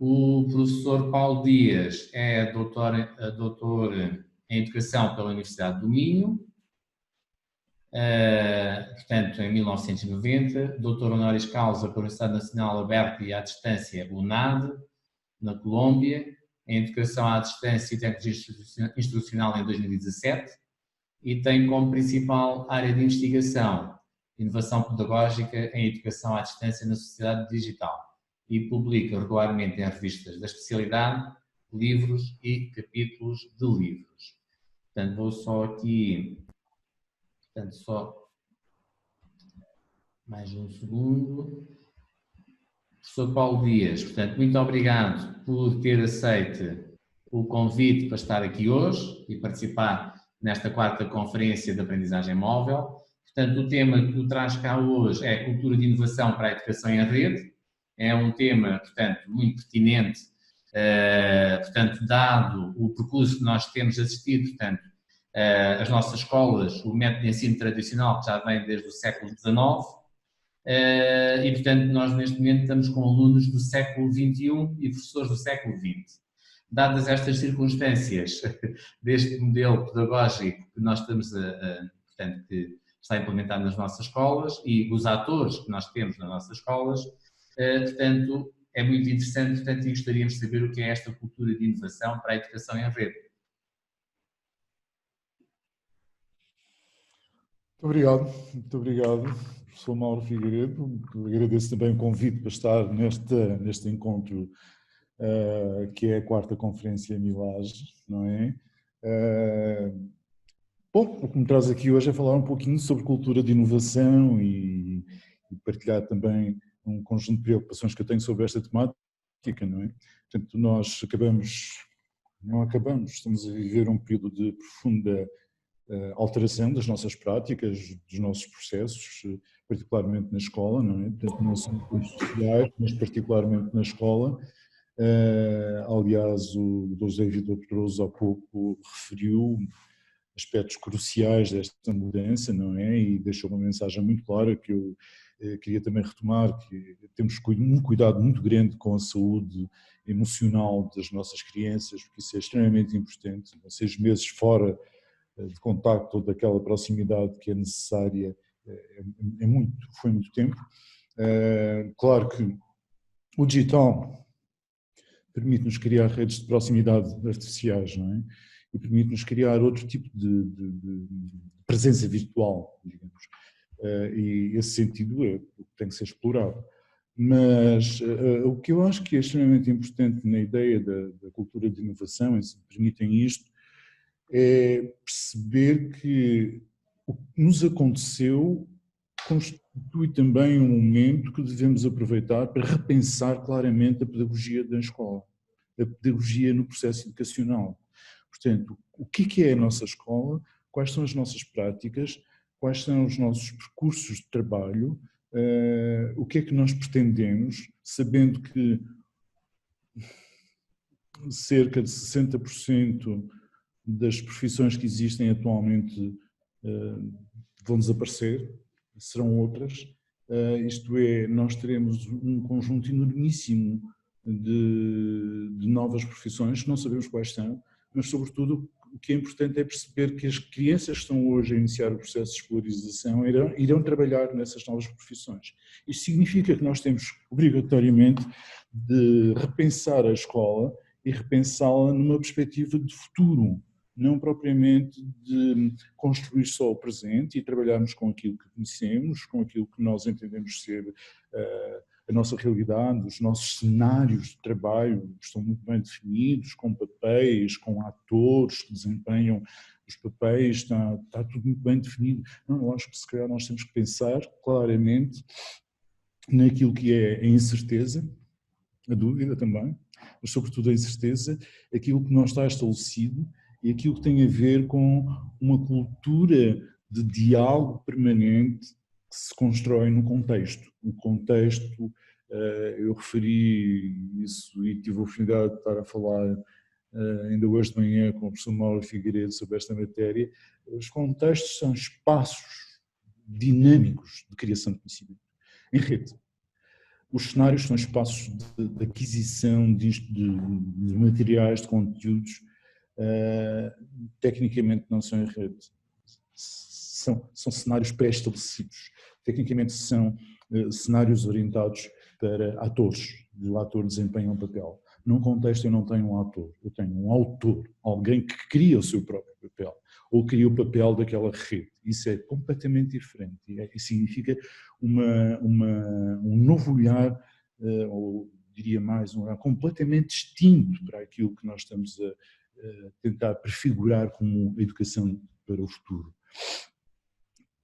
O professor Paulo Dias é doutor em Educação pela Universidade do Minho, portanto, em 1990, doutor honoris causa pela Universidade Nacional Aberta e à Distância, UNAD, na Colômbia, em Educação à Distância e Tecnologia Institucional em 2017, e tem como principal área de investigação inovação pedagógica em educação à distância na sociedade digital e publica regularmente em revistas da especialidade livros e capítulos de livros. Portanto, vou só aqui, só mais um segundo. Professor Paulo Dias, portanto, muito obrigado por ter aceito o convite para estar aqui hoje e participar nesta quarta conferência de aprendizagem móvel. Portanto, o tema que o traz cá hoje é a cultura de inovação para a educação em rede. É um tema, portanto, muito pertinente, portanto, dado o percurso que nós temos assistido, portanto, as nossas escolas, o método de ensino tradicional que já vem desde o século XIX, e, portanto, nós neste momento estamos com alunos do século XXI e professores do século XX. Dadas estas circunstâncias deste modelo pedagógico que nós estamos portanto, que está implementado nas nossas escolas e os atores que nós temos nas nossas escolas, portanto, é muito interessante, portanto, e gostaríamos de saber o que é esta cultura de inovação para a educação em rede. Muito obrigado, professor Mauro Figueiredo. Agradeço também o convite para estar neste encontro, que é a quarta conferência Milage, não é? Bom, o que me traz aqui hoje é falar um pouquinho sobre cultura de inovação e partilhar também um conjunto de preocupações que eu tenho sobre esta temática, não é? Portanto, nós estamos a viver um período de profunda alteração das nossas práticas, dos nossos processos, particularmente na escola, não é? Portanto, não são coisas sociais, mas particularmente na escola. Aliás, o Dr. Vitor Pedroso há pouco referiu aspectos cruciais desta mudança, não é? E deixou uma mensagem muito clara que eu queria também retomar, que temos um cuidado muito grande com a saúde emocional das nossas crianças, porque isso é extremamente importante. 6 meses fora de contacto ou daquela proximidade que é necessária foi muito tempo. Claro que o digital permite-nos criar redes de proximidade artificiais, não é? E permite-nos criar outro tipo de presença virtual, digamos. E esse sentido tem que ser explorado. Mas o que eu acho que é extremamente importante na ideia da cultura de inovação, e se me permitem isto, é perceber que o que nos aconteceu constitui também um momento que devemos aproveitar para repensar claramente a pedagogia da escola, a pedagogia no processo educacional. Portanto, o que é a nossa escola, quais são as nossas práticas, quais são os nossos percursos de trabalho, o que é que nós pretendemos, sabendo que cerca de 60% das profissões que existem atualmente vão desaparecer, serão outras, isto é, nós teremos um conjunto enormíssimo de novas profissões, não sabemos quais são, mas sobretudo o que é importante é perceber que as crianças que estão hoje a iniciar o processo de escolarização irão trabalhar nessas novas profissões. Isto significa que nós temos obrigatoriamente de repensar a escola e repensá-la numa perspectiva de futuro, não propriamente de construir só o presente e trabalharmos com aquilo que conhecemos, com aquilo que nós entendemos ser a nossa realidade, os nossos cenários de trabalho estão muito bem definidos, com papéis, com atores que desempenham os papéis, está tudo muito bem definido. Não, eu acho que se calhar nós temos que pensar claramente naquilo que é a incerteza, a dúvida também, mas sobretudo a incerteza, aquilo que não está estabelecido e aquilo que tem a ver com uma cultura de diálogo permanente que se constrói no contexto. O contexto, eu referi isso e tive a oportunidade de estar a falar ainda hoje de manhã com o professor Mauro Figueiredo sobre esta matéria. Os contextos são espaços dinâmicos de criação de conhecimento, em rede. os cenários são espaços de aquisição de materiais, de conteúdos, tecnicamente não são em rede. São cenários pré-estabelecidos. Tecnicamente são cenários orientados para atores. O ator desempenha um papel. Num contexto eu não tenho um ator, eu tenho um autor, alguém que cria o seu próprio papel, ou cria o papel daquela rede. Isso é completamente diferente e significa um novo olhar, ou diria mais, um olhar completamente distinto para aquilo que nós estamos a tentar prefigurar como educação para o futuro.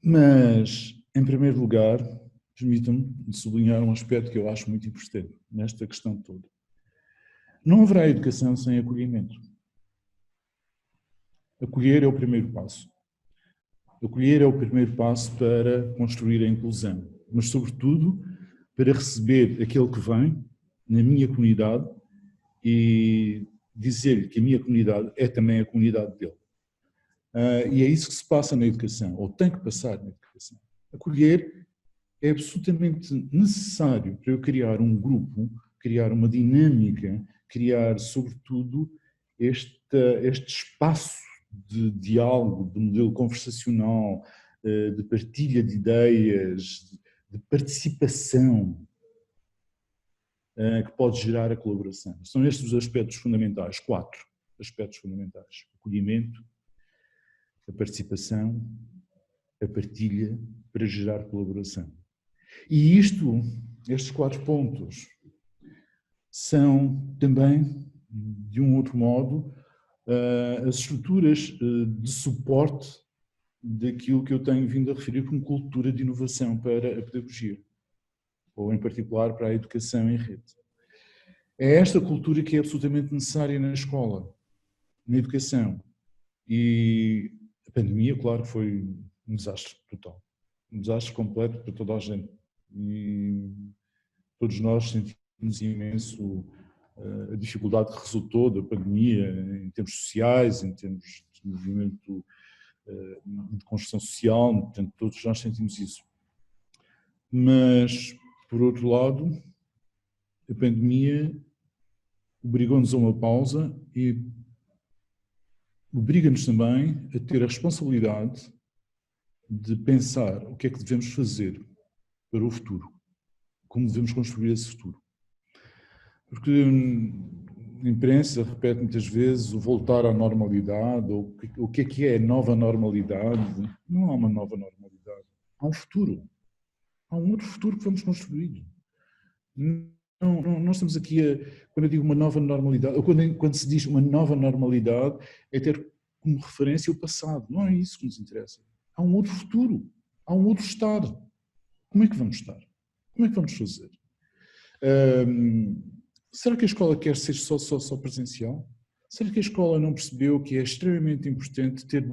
Mas, em primeiro lugar, permitam-me sublinhar um aspecto que eu acho muito importante nesta questão toda. Não haverá educação sem acolhimento. Acolher é o primeiro passo. Acolher é o primeiro passo para construir a inclusão, mas, sobretudo, para receber aquele que vem na minha comunidade e dizer-lhe que a minha comunidade é também a comunidade dele. E é isso que se passa na educação, ou tem que passar na educação. Acolher é absolutamente necessário para eu criar um grupo, criar uma dinâmica, criar, sobretudo, este espaço de diálogo, de modelo conversacional, de partilha de ideias, de participação, que pode gerar a colaboração. São estes os aspectos fundamentais, 4 aspectos fundamentais: acolhimento, a participação, a partilha, para gerar colaboração. E estes 4 pontos, são também, de um outro modo, as estruturas de suporte daquilo que eu tenho vindo a referir como cultura de inovação para a pedagogia, ou em particular para a educação em rede. É esta cultura que é absolutamente necessária na escola, na educação. E a pandemia, claro, foi um desastre total, um desastre completo para toda a gente. E todos nós sentimos imenso a dificuldade que resultou da pandemia em termos sociais, em termos de movimento de construção social, portanto, todos nós sentimos isso. Mas, por outro lado, a pandemia obrigou-nos a uma pausa e obriga-nos também a ter a responsabilidade de pensar o que é que devemos fazer para o futuro, como devemos construir esse futuro. Porque a imprensa repete muitas vezes o voltar à normalidade, ou o que é a nova normalidade. Não há uma nova normalidade, há um futuro. Há um outro futuro que vamos construir. Não estamos aqui quando eu digo uma nova normalidade, ou quando se diz uma nova normalidade, é ter como referência o passado. Não é isso que nos interessa. Há um outro futuro, há um outro estar. Como é que vamos estar? Como é que vamos fazer? Será que a escola quer ser só presencial? Será que a escola não percebeu que é extremamente importante ter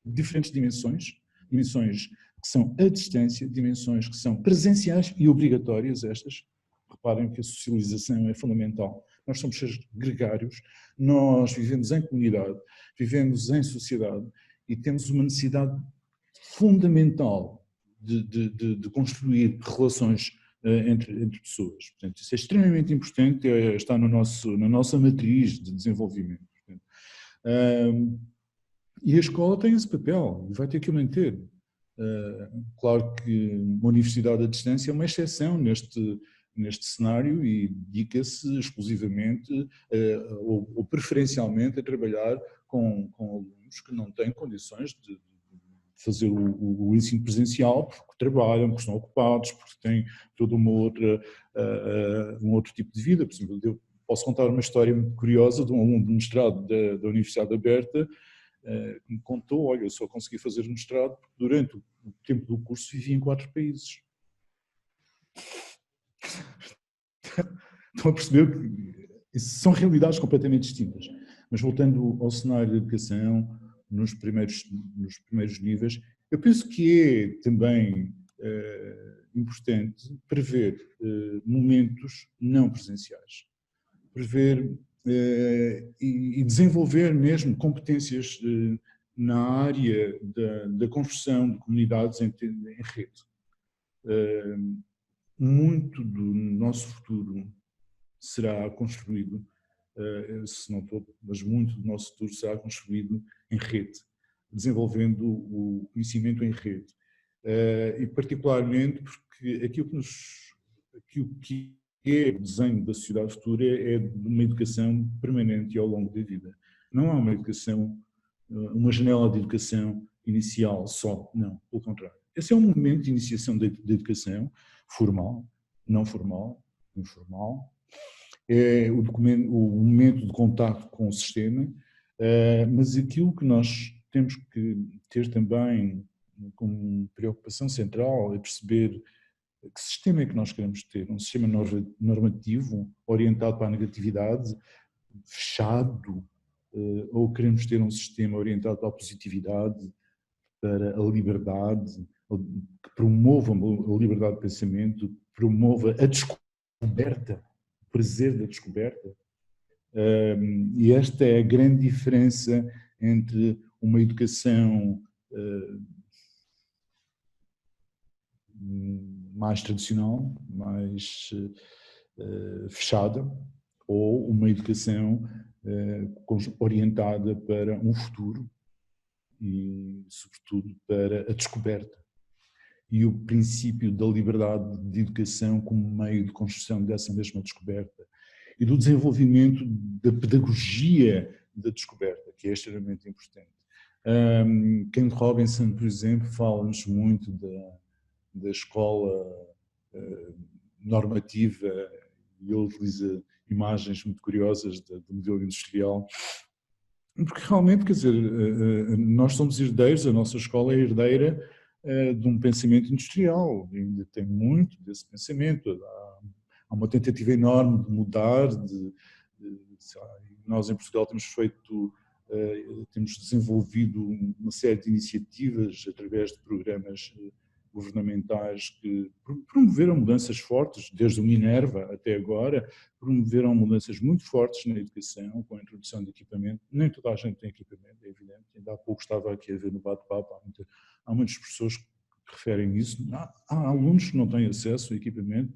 diferentes dimensões? Dimensões que são a distância, dimensões que são presenciais e obrigatórias estas. Reparem que a socialização é fundamental. Nós somos seres gregários, nós vivemos em comunidade, vivemos em sociedade e temos uma necessidade fundamental de construir relações entre pessoas. Portanto, isso é extremamente importante, está na nossa matriz de desenvolvimento. E a escola tem esse papel e vai ter que o manter. Claro que uma universidade à distância é uma exceção neste cenário e dedica-se exclusivamente ou preferencialmente a trabalhar com alunos que não têm condições de fazer o ensino presencial, porque trabalham, porque estão ocupados, porque têm todo um outro tipo de vida. Por exemplo, eu posso contar uma história muito curiosa de um aluno de mestrado da Universidade Aberta que me contou: olha, eu só consegui fazer o mestrado porque durante o tempo do curso vivia em 4 países. Estão a perceber que são realidades completamente distintas. Mas voltando ao cenário da educação, nos primeiros níveis, eu penso que é também importante prever momentos não presenciais. Prever e desenvolver mesmo competências na área da construção de comunidades em rede. muito do nosso futuro será construído, se não todo, mas muito do nosso futuro será construído em rede, desenvolvendo o conhecimento em rede. E particularmente porque aquilo que é o desenho da sociedade futura é de uma educação permanente e ao longo da vida. Não há uma educação, uma janela de educação inicial só, não, pelo contrário. Esse é um momento de iniciação da educação formal, não formal, informal. É o momento de contato com o sistema, mas aquilo que nós temos que ter também como preocupação central é perceber que sistema é que nós queremos ter. Um sistema normativo orientado para a negatividade, fechado, ou queremos ter um sistema orientado para a positividade, para a liberdade, que promova a liberdade de pensamento, promova a descoberta, o prazer da descoberta. E esta é a grande diferença entre uma educação mais tradicional, mais fechada, ou uma educação orientada para um futuro e, sobretudo, para a descoberta. E o princípio da liberdade de educação como meio de construção dessa mesma descoberta e do desenvolvimento da pedagogia da descoberta, que é extremamente importante. Ken Robinson, por exemplo, fala-nos muito da escola normativa e ele utiliza imagens muito curiosas do modelo industrial, porque realmente, quer dizer, nós somos herdeiros, a nossa escola é herdeira de um pensamento industrial, ainda tem muito desse pensamento, há uma tentativa enorme de mudar, nós em Portugal temos desenvolvido uma série de iniciativas através de programas governamentais que promoveram mudanças fortes, desde o Minerva até agora, promoveram mudanças muito fortes na educação, com a introdução de equipamento. Nem toda a gente tem equipamento, é evidente. Ainda há pouco estava aqui a ver no bate-papo, há muitas pessoas que referem isso. Há alunos que não têm acesso a equipamento.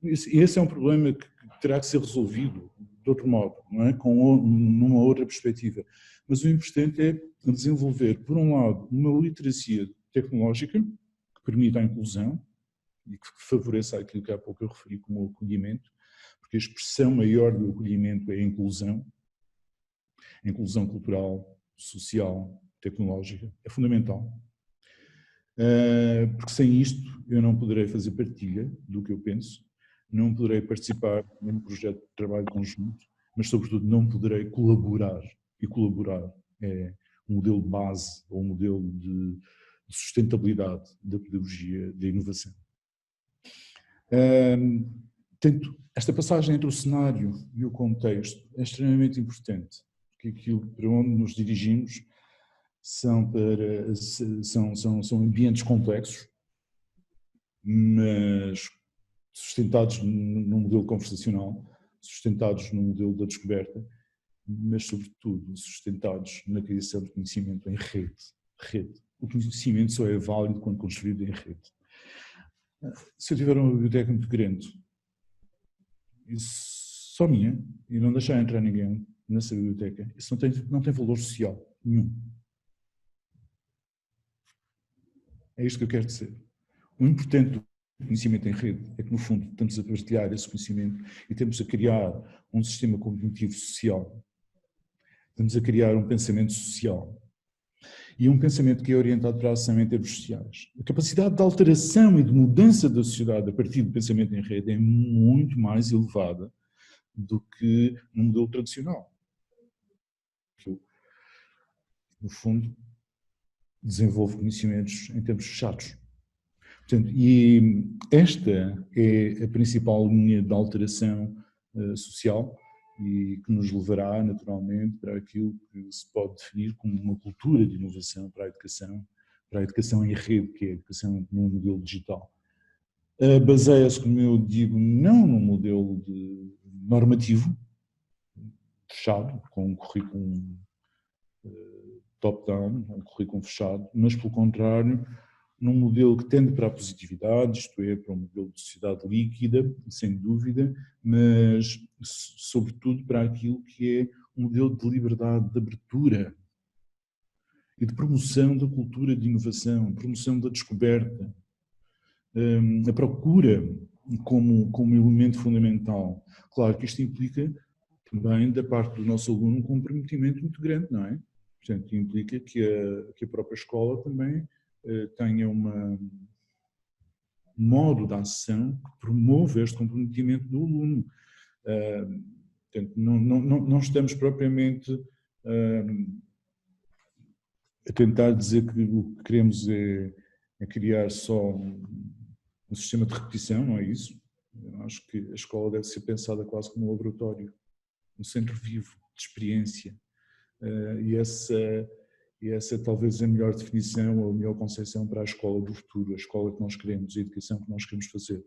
Esse é um problema que terá que ser resolvido de outro modo, não é? Numa outra perspectiva. Mas o importante é desenvolver, por um lado, uma literacia tecnológica que permita a inclusão e que favoreça aquilo que há pouco eu referi como o acolhimento, porque a expressão maior do acolhimento é a inclusão cultural, social, tecnológica, é fundamental. Porque sem isto eu não poderei fazer partilha do que eu penso, não poderei participar num projeto de trabalho conjunto, mas sobretudo não poderei colaborar, e colaborar é um modelo base ou um modelo de sustentabilidade da pedagogia, da inovação. Portanto, esta passagem entre o cenário e o contexto é extremamente importante, porque aquilo para onde nos dirigimos são ambientes complexos, mas sustentados num modelo conversacional, sustentados num modelo da descoberta, mas sobretudo sustentados na criação de conhecimento em rede. O conhecimento só é válido quando construído em rede. Se eu tiver uma biblioteca muito grande, só minha, e não deixar entrar ninguém nessa biblioteca, isso não tem valor social nenhum. É isto que eu quero dizer. O importante do conhecimento em rede é que, no fundo, estamos a partilhar esse conhecimento e estamos a criar um sistema cognitivo social. Estamos a criar um pensamento social. E um pensamento que é orientado para a ação em termos sociais. A capacidade de alteração e de mudança da sociedade a partir do pensamento em rede é muito mais elevada do que no modelo tradicional. Que, no fundo, desenvolve conhecimentos em termos fechados. Portanto, e esta é a principal linha de alteração social e que nos levará naturalmente para aquilo que se pode definir como uma cultura de inovação para a educação em rede, que é a educação num modelo digital. Baseia-se, como eu digo, não num modelo normativo, fechado, com um currículo top-down, um currículo fechado, mas pelo contrário, num modelo que tende para a positividade, isto é, para um modelo de sociedade líquida, sem dúvida, mas sobretudo para aquilo que é um modelo de liberdade, de abertura e de promoção da cultura de inovação, promoção da descoberta, a procura como elemento fundamental. Claro que isto implica também, da parte do nosso aluno, um comprometimento muito grande, não é? Portanto, implica que a própria escola também tenha um modo de ação que promova este comprometimento do aluno. Portanto, não estamos propriamente a tentar dizer que o que queremos é criar só um sistema de repetição, não é isso? Eu acho que a escola deve ser pensada quase como um laboratório, um centro vivo de experiência. E essa talvez a melhor definição ou a melhor concepção para a escola do futuro, a escola que nós queremos, a educação que nós queremos fazer.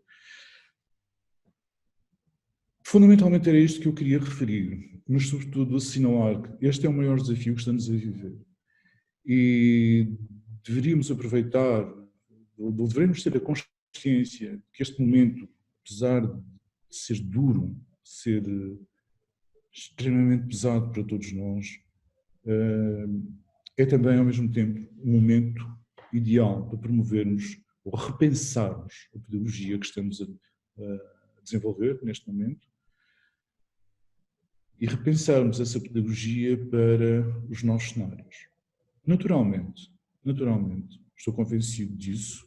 Fundamentalmente era isto que eu queria referir, mas sobretudo assinalar que este é o maior desafio que estamos a viver. E deveríamos aproveitar, ou devemos ter a consciência que este momento, apesar de ser duro, de ser extremamente pesado para todos nós, é também ao mesmo tempo um momento ideal para promovermos ou repensarmos a pedagogia que estamos a desenvolver neste momento e repensarmos essa pedagogia para os novos cenários. Naturalmente, estou convencido disso,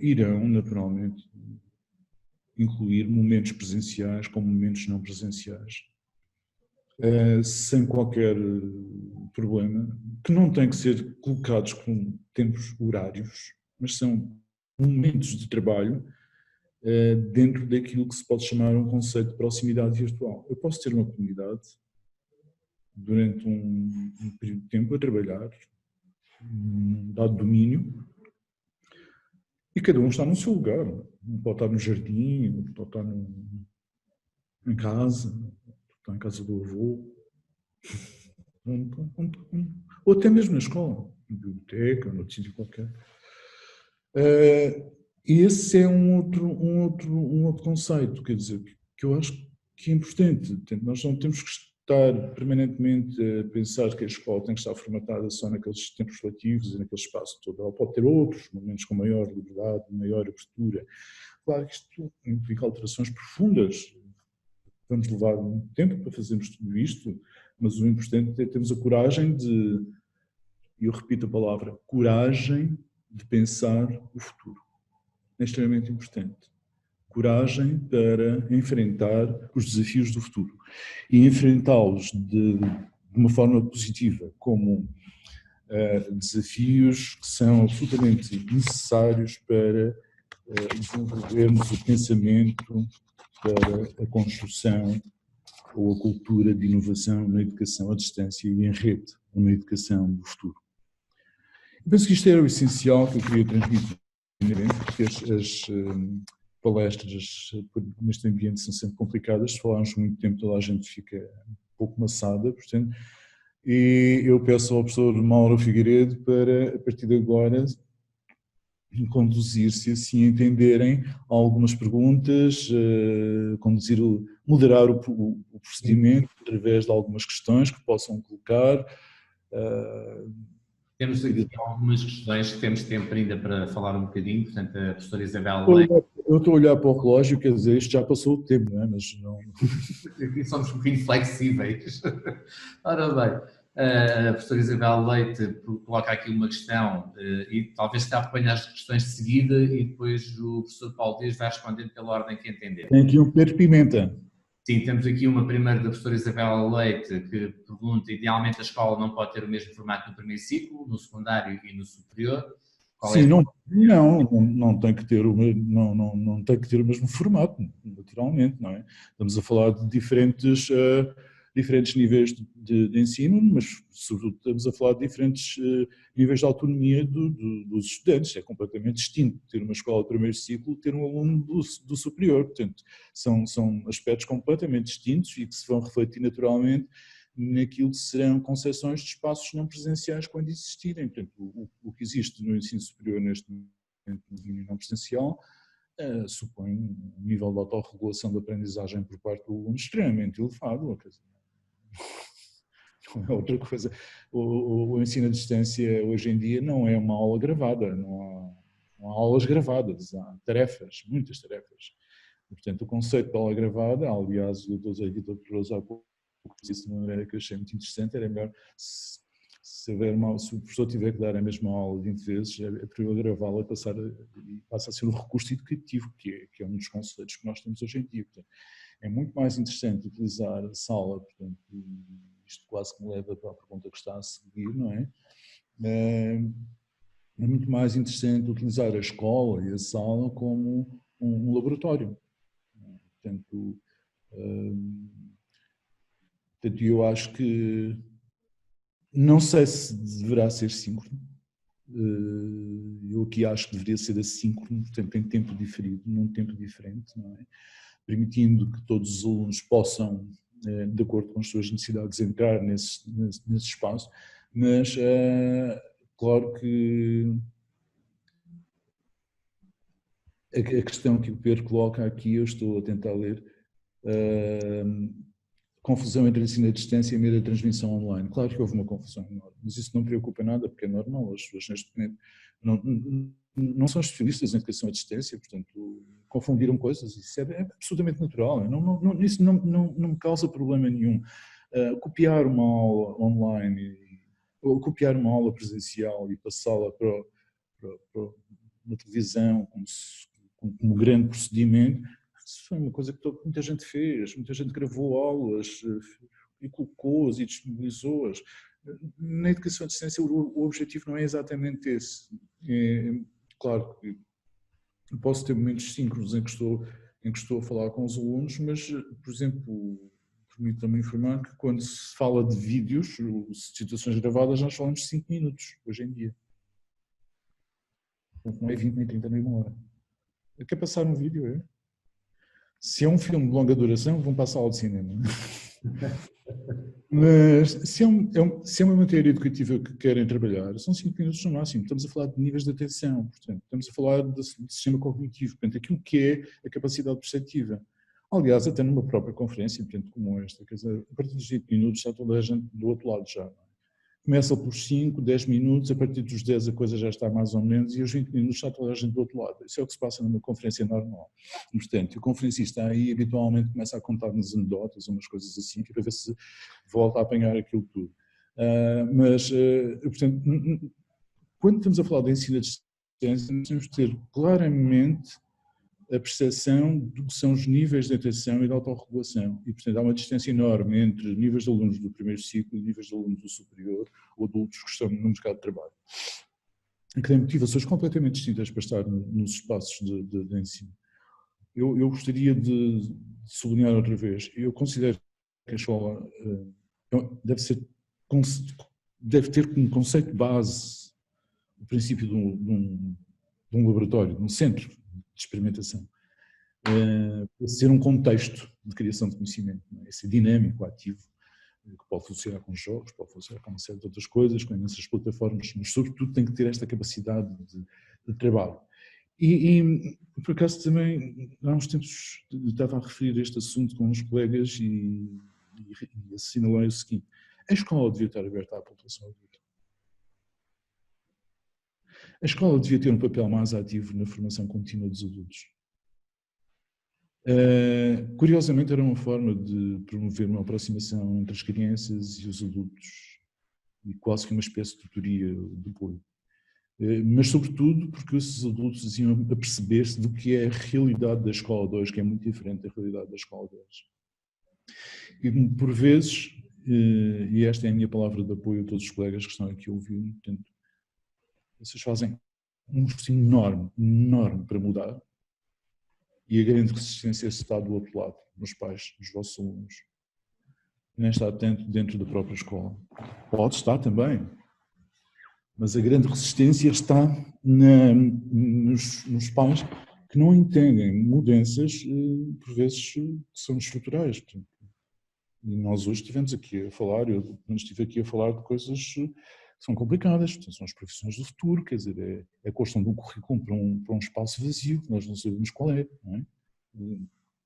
irão naturalmente incluir momentos presenciais como momentos não presenciais, sem qualquer problema, que não têm que ser colocados com tempos horários, mas são momentos de trabalho dentro daquilo que se pode chamar um conceito de proximidade virtual. Eu posso ter uma comunidade durante um período de tempo a trabalhar um dado domínio e cada um está no seu lugar. Um pode estar no jardim, outro pode estar em casa, está em casa do avô, ou até mesmo na escola, na biblioteca, ou noutro sítio qualquer. E esse é um outro conceito, quer dizer, que eu acho que é importante. Portanto, nós não temos que estar permanentemente a pensar que a escola tem que estar formatada só naqueles tempos refletivos e naquele espaço todo. Ela pode ter outros momentos com maior liberdade, maior abertura. Claro que isto implica alterações profundas. Vamos levar muito tempo para fazermos tudo isto, mas o importante é termos a coragem de, e eu repito a palavra, coragem de pensar o futuro. É extremamente importante. Coragem para enfrentar os desafios do futuro e enfrentá-los de uma forma positiva, como desafios que são absolutamente necessários para desenvolvermos o pensamento para a construção ou a cultura de inovação na educação à distância e em rede, ou na educação do futuro. Eu penso que isto era o essencial que eu queria transmitir, porque as palestras neste ambiente são sempre complicadas, se falarmos muito tempo toda a gente fica um pouco maçada, portanto, e eu peço ao professor Mauro Figueiredo para, a partir de agora, conduzir-se assim, entenderem algumas perguntas, moderar o procedimento através de algumas questões que possam colocar. Temos aqui algumas questões que temos tempo ainda para falar um bocadinho, portanto a professora Isabel Leite. Eu estou a olhar para o relógio, quer dizer, isto já passou o tempo, não é? Mas não... Somos um bocadinho flexíveis. Ora bem, a professora Isabel Leite coloca aqui uma questão e talvez se apanhe as questões de seguida e depois o professor Paulo Dias vai respondendo pela ordem que entender. Tem aqui um Pedro Pimenta. Sim, temos aqui uma primeira da professora Isabel Leite que pergunta, idealmente a escola não pode ter o mesmo formato no primeiro ciclo, no secundário e no superior. Sim, não tem que ter não tem que ter o mesmo formato, naturalmente, não é? Estamos a falar de diferentes níveis de ensino, mas sobretudo estamos a falar de diferentes níveis de autonomia dos estudantes. É completamente distinto ter uma escola de primeiro ciclo ter um aluno do superior. Portanto, são aspectos completamente distintos e que se vão refletir naturalmente naquilo que serão concepções de espaços não presenciais quando existirem. Portanto, o que existe no ensino superior neste momento no domínio não presencial supõe um nível de autorregulação da aprendizagem por parte do aluno extremamente elevado. Quer dizer, não é outra coisa. O ensino à distância hoje em dia não é uma aula gravada, não há aulas gravadas, há tarefas, muitas tarefas. E, portanto, o conceito de aula gravada, aliás, o Dr. Zé Vitor Pedroso há pouco disse de uma maneira que eu achei muito interessante, era melhor se o professor tiver que dar a mesma aula 20 vezes, é para eu gravá-la e passa a ser um recurso educativo, que é um dos conceitos que nós temos hoje em dia. Portanto, é muito mais interessante utilizar a sala, portanto, isto quase que me leva para a pergunta que está a seguir, não é? É muito mais interessante utilizar a escola e a sala como um laboratório. Portanto, eu acho que não sei se deverá ser síncrono. Eu aqui acho que deveria ser assíncrono, portanto, em tempo diferido, num tempo diferente, não é? Permitindo que todos os alunos possam, de acordo com as suas necessidades, entrar nesse espaço, mas claro que a questão que o Pedro coloca aqui, eu estou a tentar ler, confusão entre ensino à distância e meio da transmissão online. Claro que houve uma confusão enorme, mas isso não preocupa nada, porque é normal, as pessoas neste momento não são especialistas em educação à distância, portanto, confundiram coisas, isso é absolutamente natural, isso não me causa problema nenhum. Copiar uma aula online, ou copiar uma aula presencial e passá-la para uma televisão como um grande procedimento, isso foi uma coisa que muita gente fez, muita gente gravou aulas e colocou-as e disponibilizou-as. Na educação à distância o objetivo não é exatamente esse. Claro que posso ter momentos síncronos em que estou a falar com os alunos, mas, por exemplo, permito-me informar que quando se fala de vídeos, situações gravadas, nós falamos de 5 minutos, hoje em dia. Portanto, não é 20, nem 30, nem uma hora. Quer passar um vídeo, é? Se é um filme de longa duração, vão para a sala de cinema. Mas se é uma matéria educativa que querem trabalhar, são 5 minutos no máximo. Estamos a falar de níveis de atenção, portanto, estamos a falar do sistema cognitivo, portanto, aquilo que é a capacidade perceptiva. Aliás, até numa própria conferência, portanto, como esta, quer dizer, a partir dos 20 minutos está toda a gente do outro lado já. Começa por 5, 10 minutos, a partir dos 10 a coisa já está mais ou menos, e aos 20 minutos está toda a gente do outro lado. Isso é o que se passa numa conferência normal. Portanto, o conferencista aí habitualmente começa a contar-nos anedotas, umas coisas assim, para ver se volta a apanhar aquilo tudo. Portanto, quando estamos a falar de ensino à distância, nós temos de ter claramente a percepção do que são os níveis de atenção e de autorregulação. E, portanto, há uma distância enorme entre níveis de alunos do primeiro ciclo e níveis de alunos do superior, ou adultos que estão no mercado de trabalho. E que têm motivações completamente distintas para estar nos espaços de ensino. Eu gostaria de sublinhar outra vez, eu considero que a escola deve ter como conceito base o princípio de um laboratório, de um centro de experimentação, para ser um contexto de criação de conhecimento, é? Ser dinâmico, ativo, que pode funcionar com jogos, pode funcionar com uma série de outras coisas, com imensas plataformas, mas sobretudo tem que ter esta capacidade de trabalho. E por acaso também, há uns tempos, estava a referir este assunto com uns colegas e assinalei o seguinte: a escola devia estar aberta à população adulta. A escola devia ter um papel mais ativo na formação contínua dos adultos. Curiosamente, era uma forma de promover uma aproximação entre as crianças e os adultos, e quase que uma espécie de tutoria de apoio. Mas, sobretudo, porque esses adultos iam a perceber-se do que é a realidade da escola de hoje, que é muito diferente da realidade da escola de hoje. E, por vezes, e esta é a minha palavra de apoio a todos os colegas que estão aqui a ouvir, portanto, vocês fazem um esforço enorme, enorme para mudar, e a grande resistência está do outro lado, nos pais, nos vossos alunos. Nem está tanto dentro da própria escola. Pode estar também, mas a grande resistência está nos pais que não entendem mudanças, por vezes, que são estruturais. E nós hoje estivemos aqui a falar, eu estive aqui a falar de coisas que são complicadas, portanto, são as profissões do futuro, quer dizer, é a construção de um currículo para um espaço vazio, que nós não sabemos qual é, não é?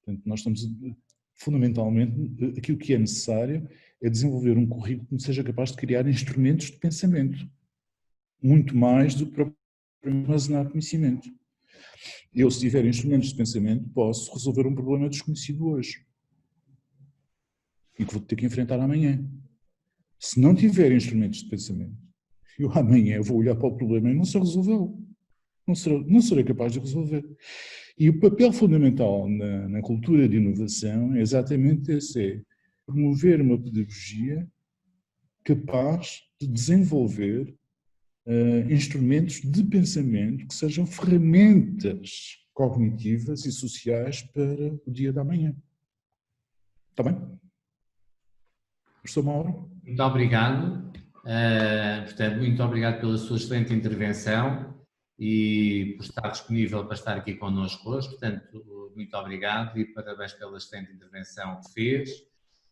Portanto, nós estamos, fundamentalmente, aquilo que é necessário é desenvolver um currículo que seja capaz de criar instrumentos de pensamento, muito mais do que propriamente armazenar conhecimento. Eu, se tiver instrumentos de pensamento, posso resolver um problema desconhecido hoje e que vou ter que enfrentar amanhã. Se não tiver instrumentos de pensamento, eu amanhã vou olhar para o problema e não sei resolvê-lo. Não serei capaz de resolver. E o papel fundamental na cultura de inovação é exatamente esse, é promover uma pedagogia capaz de desenvolver instrumentos de pensamento que sejam ferramentas cognitivas e sociais para o dia da manhã. Está bem? Professor Mauro? Muito obrigado. Portanto, muito obrigado pela sua excelente intervenção e por estar disponível para estar aqui connosco hoje. Portanto, muito obrigado e parabéns pela excelente intervenção que fez.